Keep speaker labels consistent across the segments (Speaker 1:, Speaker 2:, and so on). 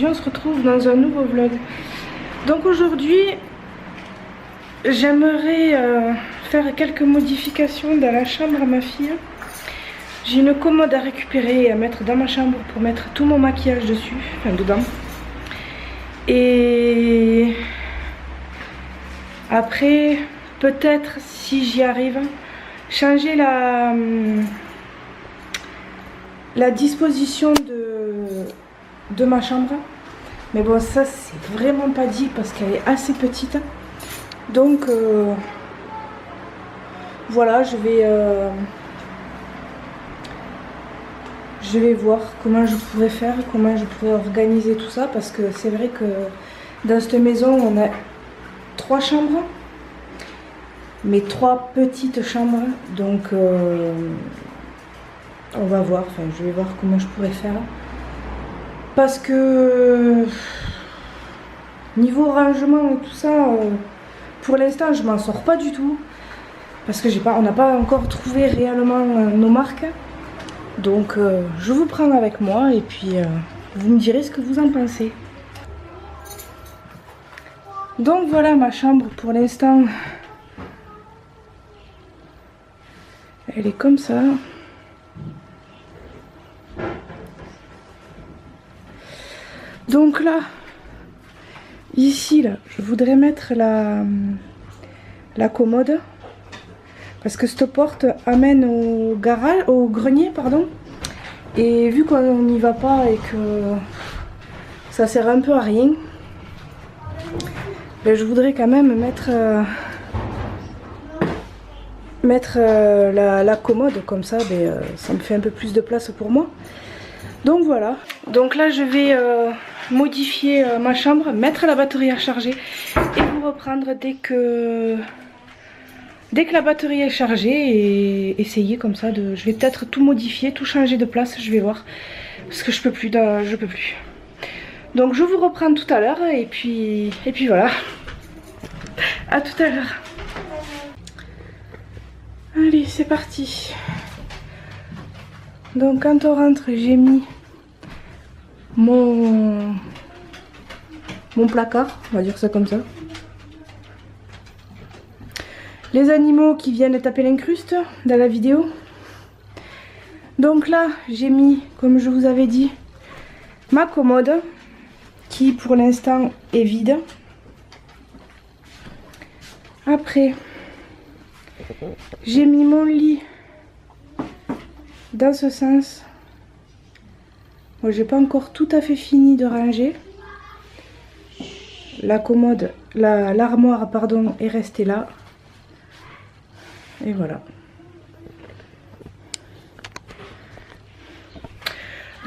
Speaker 1: aujourd'hui on se retrouve dans un nouveau vlog. Donc aujourd'hui j'aimerais faire quelques modifications dans la chambre à ma fille. J'ai une commode à récupérer et à mettre dans ma chambre pour mettre tout mon maquillage dessus, enfin dedans. Et après peut-être, si j'y arrive, changer la disposition de ma chambre. Mais bon, ça c'est vraiment pas dit parce qu'elle est assez petite. Donc voilà, je vais voir comment je pourrais faire, comment je pourrais organiser tout ça. Parce que c'est vrai que dans cette maison on a 3 chambres, mais 3 petites chambres. Donc on va voir, enfin je vais voir comment je pourrais faire. Parce que niveau rangement et tout ça, pour l'instant je m'en sors pas du tout. Parce que on n'a pas encore trouvé réellement nos marques. Donc je vous prends avec moi et puis vous me direz ce que vous en pensez. Donc voilà ma chambre pour l'instant. Elle est comme ça. Donc là, ici là, je voudrais mettre la commode. Parce que cette porte amène au garage, au grenier, pardon. Et vu qu'on n'y va pas et que ça sert un peu à rien, ben je voudrais quand même mettre la commode, comme ça, ben, ça me fait un peu plus de place pour moi. Donc voilà. Donc là je vais modifier ma chambre, mettre la batterie à charger et vous reprendre dès que la batterie est chargée et essayer comme ça de... Je vais peut-être tout modifier, tout changer de place, je vais voir. Parce que je peux plus, Donc je vous reprends tout à l'heure et puis voilà. À tout à l'heure. Allez, c'est parti. Donc quand on rentre, j'ai mis mon placard, on va dire ça comme ça. Les animaux qui viennent taper l'incruste dans la vidéo. Donc là, j'ai mis, comme je vous avais dit, ma commode qui pour l'instant est vide. Après, j'ai mis mon lit dans ce sens. Moi, j'ai pas encore tout à fait fini de ranger. La commode, l'armoire, pardon, est restée là. Et voilà.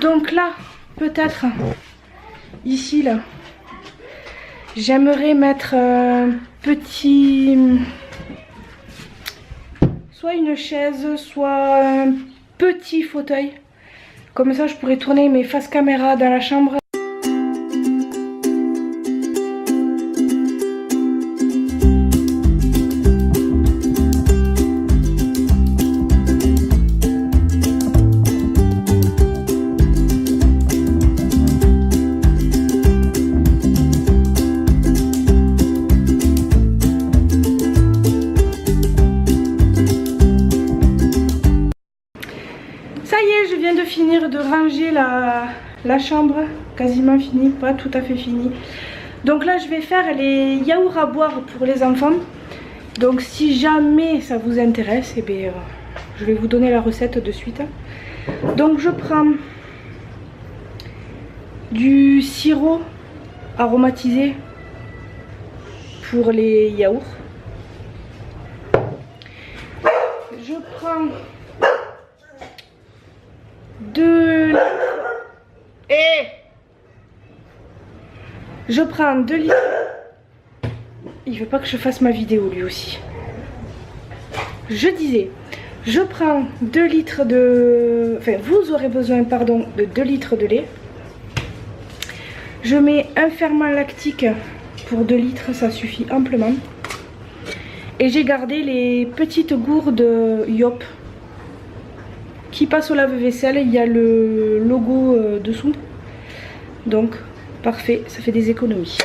Speaker 1: Donc là, peut-être, ici, là, j'aimerais mettre un petit... soit une chaise, soit un petit fauteuil. Comme ça, je pourrais tourner mes faces caméra dans la chambre. Ça y est, je viens de finir de ranger la chambre, quasiment fini, pas tout à fait fini. Donc là je vais faire les yaourts à boire pour les enfants. Donc si jamais ça vous intéresse, eh bien, je vais vous donner la recette de suite. Donc je prends du sirop aromatisé pour les yaourts. Je prends 2 litres. Je prends 2 litres. Il veut pas que je fasse ma vidéo lui aussi. Je disais, je prends 2 litres de... Enfin, vous aurez besoin, pardon, de 2 litres de lait. Je mets un ferment lactique pour 2 litres, ça suffit amplement. Et j'ai gardé les petites gourdes Yop qui passent au lave-vaisselle. Il y a le logo dessous. Donc Parfait, ça fait des économies.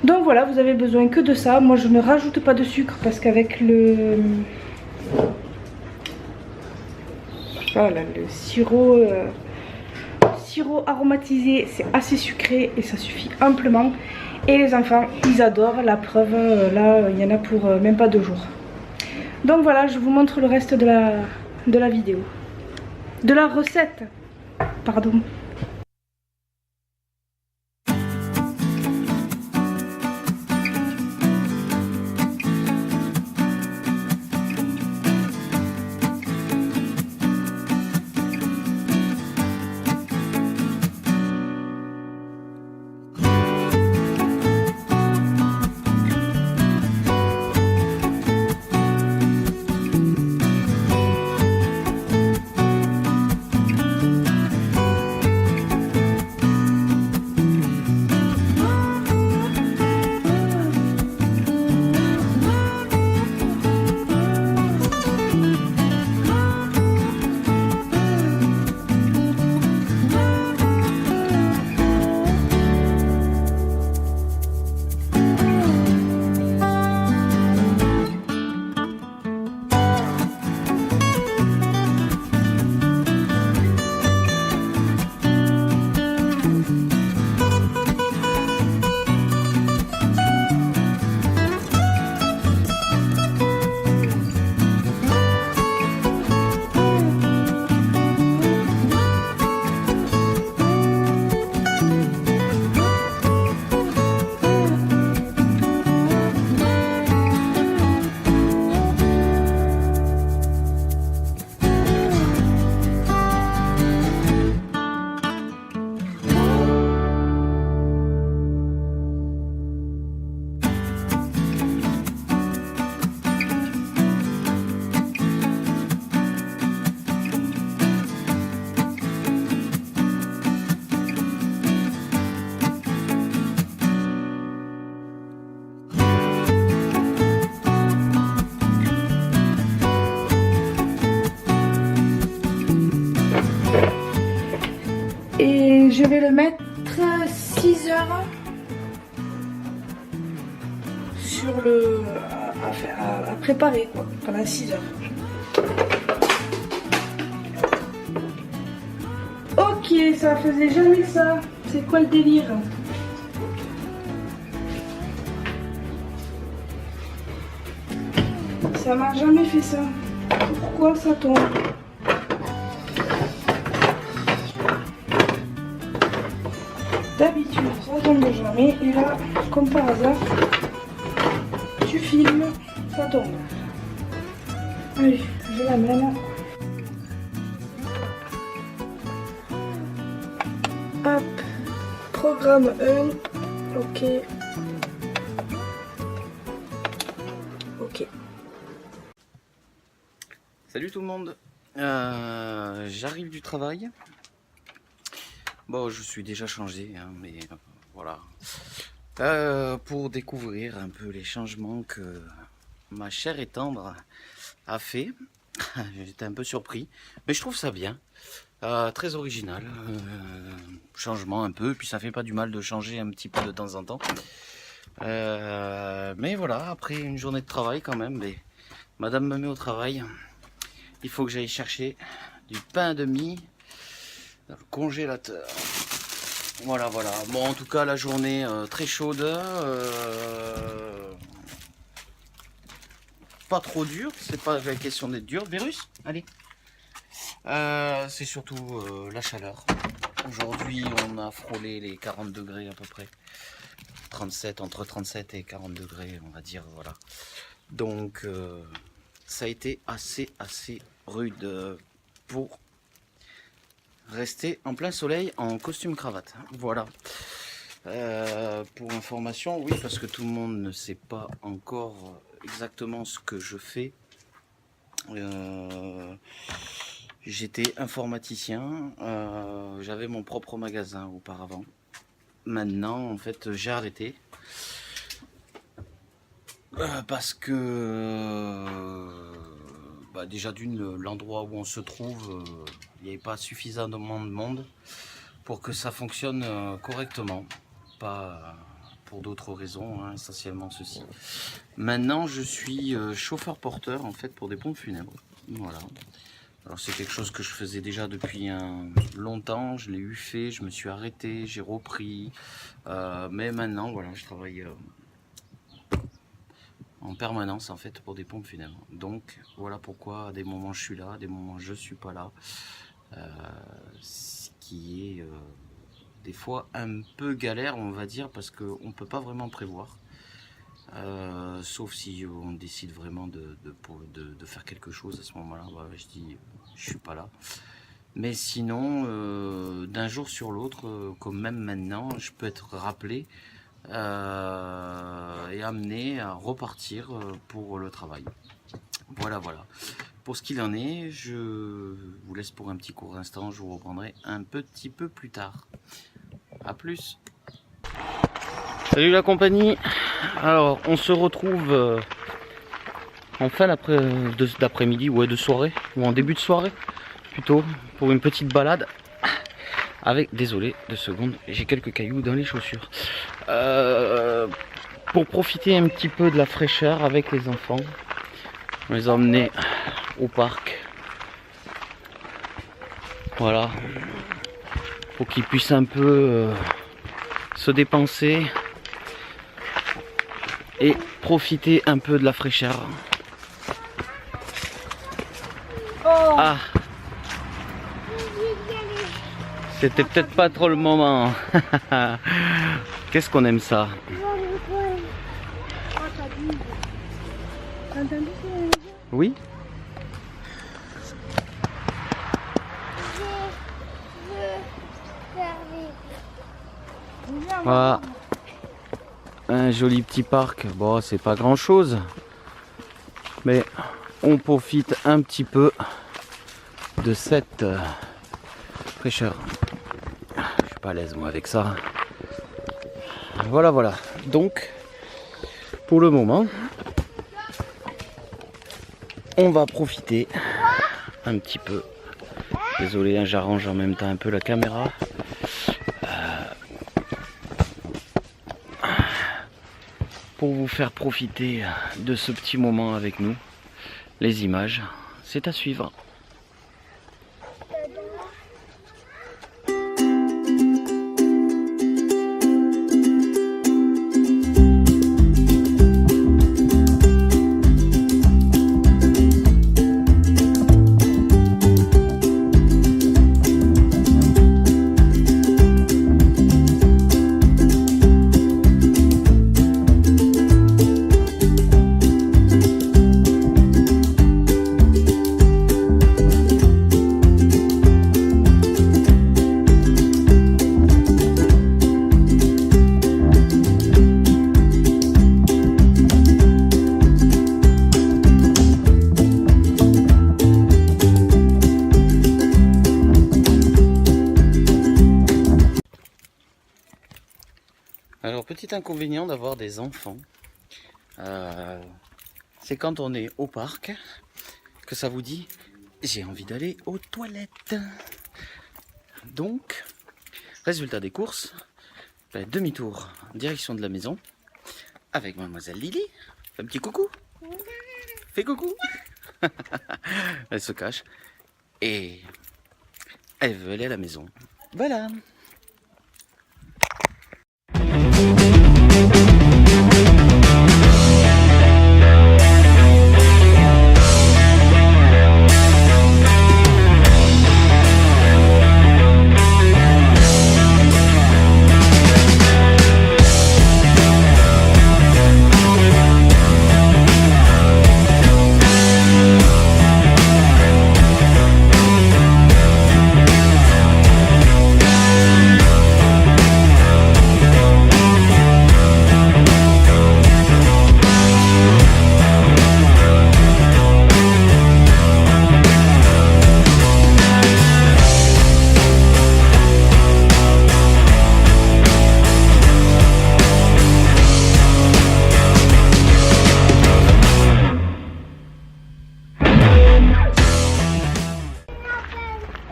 Speaker 1: Donc voilà, vous avez besoin que de ça. Moi je ne rajoute pas de sucre parce qu'avec le sirop aromatisé, c'est assez sucré et ça suffit amplement. Et les enfants, ils adorent, la preuve, là, il y en a pour même pas 2 jours. Donc voilà, je vous montre le reste de la vidéo. De la recette, pardon. Et je vais le mettre 6 heures sur le à préparer quoi, pendant 6 heures. Ok, ça faisait jamais ça. C'est quoi le délire? Ça m'a jamais fait ça. Pourquoi ça tombe? D'habitude, ça tombe jamais. Et là, comme par hasard, tu filmes, ça tombe. Allez, je l'amène. Hop, programme 1. Ok. Ok.
Speaker 2: Salut tout le monde. J'arrive du travail. Bon, je suis déjà changé, hein, mais voilà. Pour découvrir un peu les changements que ma chère et tendre a fait. J'étais un peu surpris, mais je trouve ça bien. Très original. Changement un peu, puis ça fait pas du mal de changer un petit peu de temps en temps. Mais voilà, après une journée de travail quand même, mais madame me met au travail. Il faut que j'aille chercher du pain de mie dans le congélateur. Voilà, voilà. Bon, en tout cas, la journée très chaude. Pas trop dure. C'est pas la question d'être dur. Virus, allez. C'est surtout la chaleur. Aujourd'hui, on a frôlé les 40 degrés à peu près. 37, entre 37 et 40 degrés, on va dire. Voilà. Donc, ça a été assez rude pour rester en plein soleil en costume cravate. Voilà. Pour information, oui, parce que tout le monde ne sait pas encore exactement ce que je fais. J'étais informaticien, j'avais mon propre magasin auparavant. Maintenant, en fait, j'ai arrêté. Parce que déjà d'une, l'endroit où on se trouve, il n'y avait pas suffisamment de monde. pour que ça fonctionne correctement, pas pour d'autres raisons, hein, essentiellement ceci. Maintenant je suis chauffeur-porteur en fait pour des pompes funèbres, voilà. Alors c'est quelque chose que je faisais déjà depuis longtemps, je l'ai eu fait, je me suis arrêté, j'ai repris, mais maintenant voilà, je travaille en permanence en fait pour des pompes funèbres. Donc voilà pourquoi à des moments je suis là, à des moments je suis pas là, ce qui est des fois un peu galère on va dire, parce qu'on peut pas vraiment prévoir. Sauf si on décide vraiment de faire quelque chose à ce moment-là, bah, je dis je suis pas là. Mais sinon, d'un jour sur l'autre, comme même maintenant, je peux être rappelé et amené à repartir pour le travail. Voilà, voilà. Pour ce qu'il en est, je vous laisse pour un petit court instant, je vous reprendrai un petit peu plus tard. A plus. Salut la compagnie. Alors on se retrouve en fin d'après-midi, ouais, de soirée, ou en début de soirée plutôt, pour une petite balade avec, désolé 2 secondes, j'ai quelques cailloux dans les chaussures, pour profiter un petit peu de la fraîcheur avec les enfants. On les a emmenés au parc, voilà, pour qu'ils puissent un peu se dépenser et profiter un peu de la fraîcheur. Oh. Ah, c'était peut-être pas trop le moment. Qu'est-ce qu'on aime ça. Oui. Voilà. Un joli petit parc, bon c'est pas grand chose, mais on profite un petit peu de cette fraîcheur. Je suis pas à l'aise moi avec ça. Voilà, voilà, donc pour le moment on va profiter un petit peu. Désolé, hein, j'arrange en même temps un peu la caméra. Pour vous faire profiter de ce petit moment avec nous. Les images, c'est à suivre. Alors, petit inconvénient d'avoir des enfants, c'est quand on est au parc que ça vous dit j'ai envie d'aller aux toilettes. Donc, résultat des courses, demi-tour en direction de la maison avec mademoiselle Lily. Fais un petit coucou. Fais coucou. Elle se cache et elle veut aller à la maison. Voilà.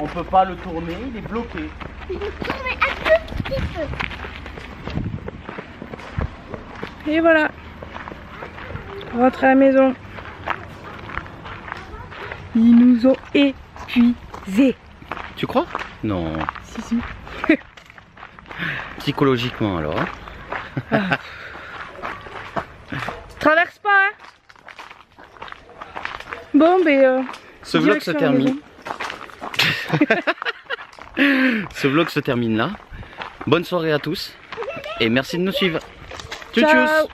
Speaker 2: On peut pas le tourner, il est bloqué.
Speaker 3: Je vais tourner un tout petit peu.
Speaker 1: Et voilà. On rentre à la maison. Ils nous ont épuisés.
Speaker 2: Tu crois? Non.
Speaker 1: Si, si.
Speaker 2: Psychologiquement alors.
Speaker 1: Traverse pas, hein. Bon, ben...
Speaker 2: Ce vlog se
Speaker 1: direction la
Speaker 2: termine. Ce vlog se termine là. Bonne soirée à tous. Et merci de nous suivre. Tchuss,
Speaker 1: Ciao.
Speaker 2: tchuss.